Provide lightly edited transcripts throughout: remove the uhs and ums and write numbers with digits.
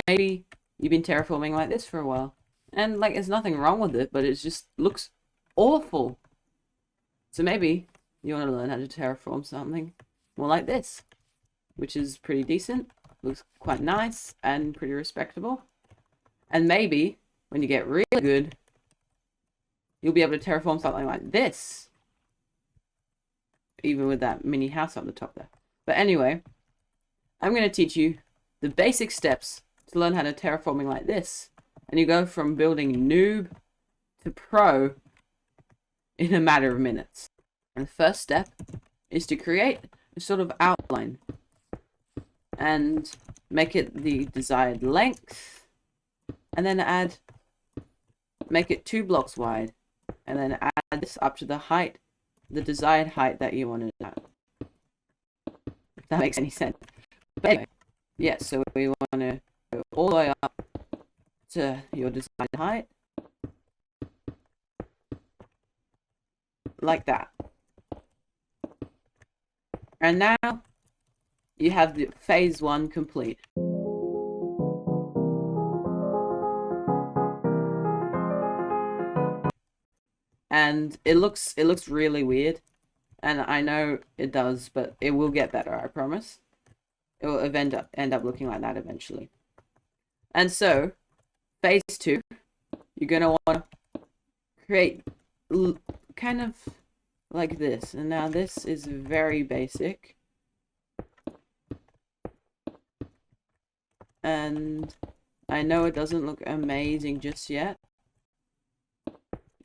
maybe you've been terraforming like this for a while. And like there's nothing wrong with it, but it just looks awful. So maybe you want to learn how to terraform something more like this, which is pretty decent, looks quite nice and pretty respectable. And maybe when you get really good, you'll be able to terraform something like this, even with that mini house on the top there. But anyway, I'm going to teach you the basic steps to learn how to terraforming like this. And you go from building noob to pro in a matter of minutes. And the first step is to create a sort of outline and make it the desired length, and then make it 2 blocks wide, and then add this up to the height, the desired height that you want it at. If that makes any sense. But anyway, yeah, so we want to go all the way up to your desired height, like that. And now you have the phase 1 complete. And it looks really weird, and I know it does, but it will get better, I promise. It will end up looking like that eventually. And so phase 2, you're gonna want to create kind of like this. And now this is very basic, and I know it doesn't look amazing just yet,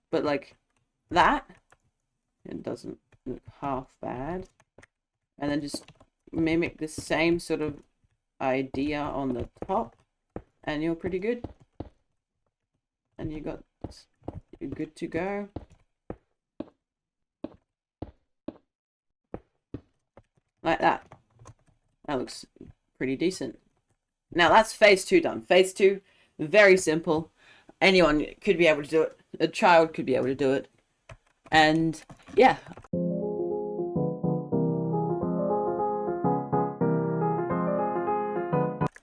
but like that, it doesn't look half bad. And then just mimic the same sort of idea on the top, and you're pretty good. And you're good to go. Like that. That looks pretty decent. Now that's phase 2 done. Phase 2, very simple. Anyone could be able to do it. A child could be able to do it. And yeah.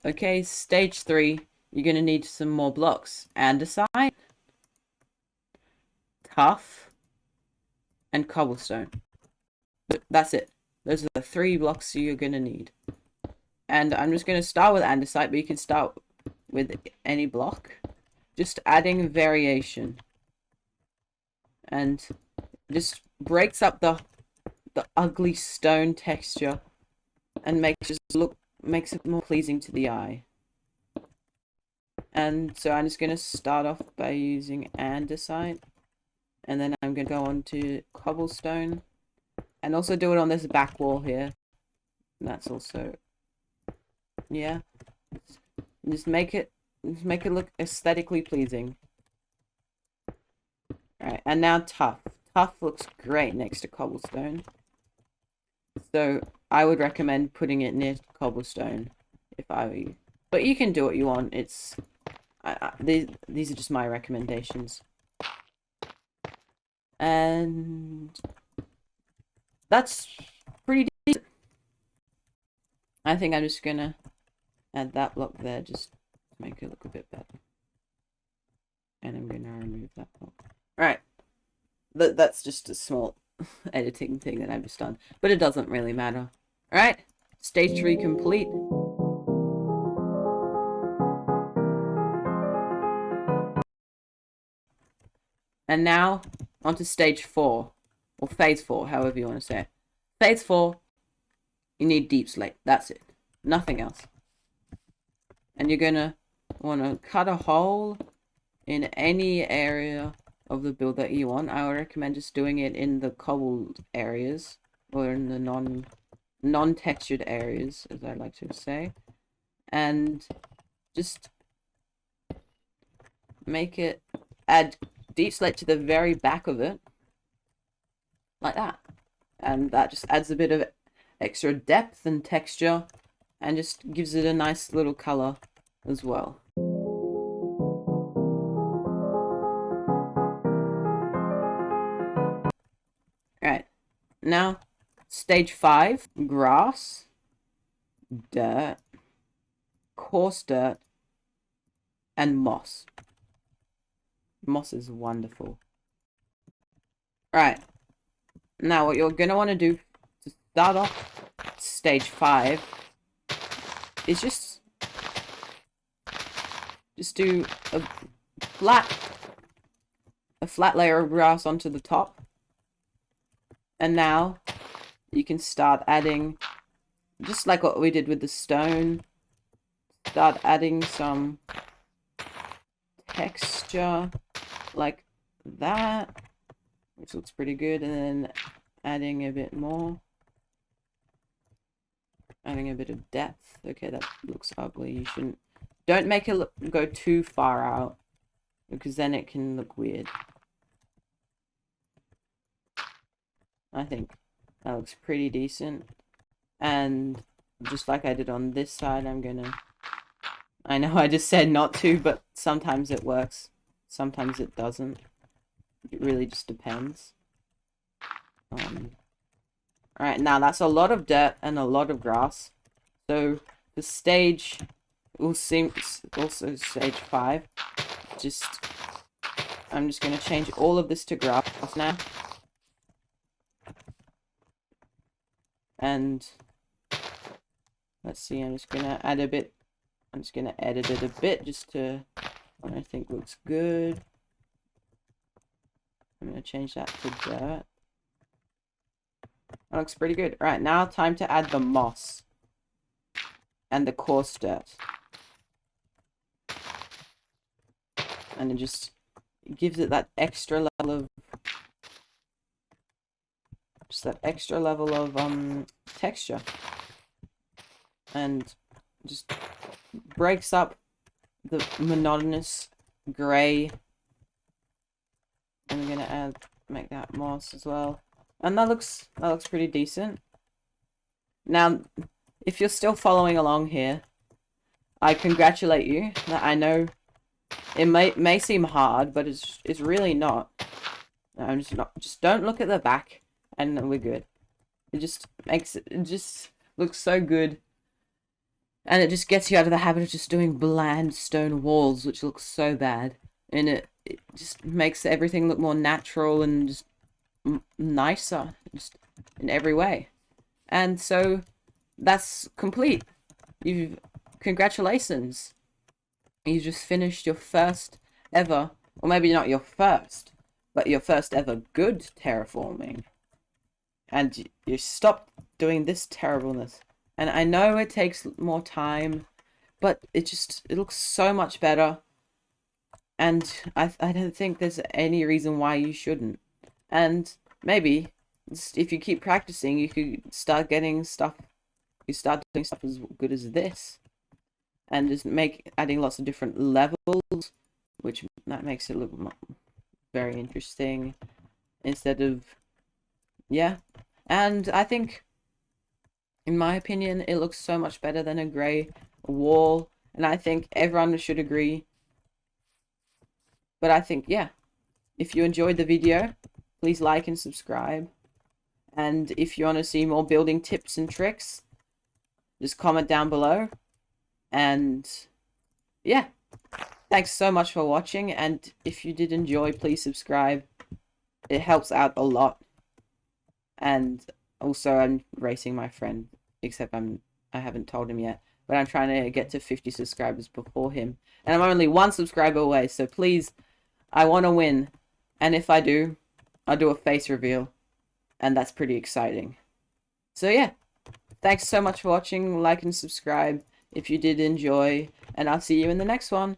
Okay, stage 3, you're going to need some more blocks. Andesite, tuff, and cobblestone. That's it. Those are the 3 blocks you're going to need. And I'm just going to start with andesite, but you can start with any block. Just adding variation. And just breaks up the ugly stone texture and makes it more pleasing to the eye. And so I'm just going to start off by using andesite, and then I'm going to go on to cobblestone, and also do it on this back wall here. And that's also, yeah, just make it look aesthetically pleasing. Alright, and now tuff. Tuff looks great next to cobblestone, so I would recommend putting it near cobblestone if I were you. But you can do what you want. These are just my recommendations. And that's pretty decent. I think I'm just gonna add that block there just to make it look a bit better. And I'm gonna remove that block. Alright. That's just a small editing thing that I've just done. But it doesn't really matter. Alright. Stage 3 complete. And now, onto stage 4. Or phase 4, however you want to say it. Phase 4, you need deep slate. That's it. Nothing else. And you're gonna want to cut a hole in any area of the build that you want. I would recommend just doing it in the cobbled areas, or in the non-textured areas, as I like to say. And just add deep slate to the very back of it, like that. And that just adds a bit of extra depth and texture, and just gives it a nice little color as well. Alright, now stage 5, grass, dirt, coarse dirt, and moss. Moss is wonderful. Right. Now what you're going to want to do to start off stage 5 is just do a flat layer of grass onto the top. And now you can start adding, just like what we did with the stone, start adding some texture like that, which looks pretty good, and then adding a bit more, adding a bit of depth. Okay, that looks ugly. You shouldn't, don't make it go too far out, because then it can look weird. I think that looks pretty decent. And just like I did on this side, I'm gonna, I know I just said not to, but sometimes it works, sometimes it doesn't. It really just depends. Alright, now that's a lot of dirt and a lot of grass. So the stage will seem also stage 5. I'm just gonna change all of this to grass now. And let's see, I'm just gonna add a bit. I'm just gonna edit it a bit just to what I think looks good. I'm gonna change that to dirt. That looks pretty good. Right, now time to add the moss and the coarse dirt. And it just gives it that extra level of texture, and just breaks up the monotonous gray. I'm gonna make that moss as well, and that looks pretty decent. Now, if you're still following along here, I congratulate you. I know it may seem hard, but it's really not. I'm just don't look at the back, and we're good. It just looks so good. And it just gets you out of the habit of just doing bland stone walls, which looks so bad. And it just makes everything look more natural and just nicer, just in every way. And so that's complete. Congratulations. You just finished your first ever, or maybe not your first, but your first ever good terraforming. And you stopped doing this terribleness. And I know it takes more time, but it looks so much better. And I don't think there's any reason why you shouldn't. And maybe if you keep practicing, you could start getting stuff. You start doing stuff as good as this, and just adding lots of different levels, which that makes it look very interesting. Instead of, yeah, and I think, in my opinion, it looks so much better than a grey wall, and I think everyone should agree. But I think, yeah, if you enjoyed the video, please like and subscribe. And if you want to see more building tips and tricks, just comment down below. And yeah, thanks so much for watching. And if you did enjoy, please subscribe. It helps out a lot. And also, I'm racing my friend, except I haven't told him yet. But I'm trying to get to 50 subscribers before him. And I'm only 1 subscriber away, so please, I want to win. And if I do, I'll do a face reveal. And that's pretty exciting. So yeah, thanks so much for watching. Like and subscribe if you did enjoy. And I'll see you in the next one.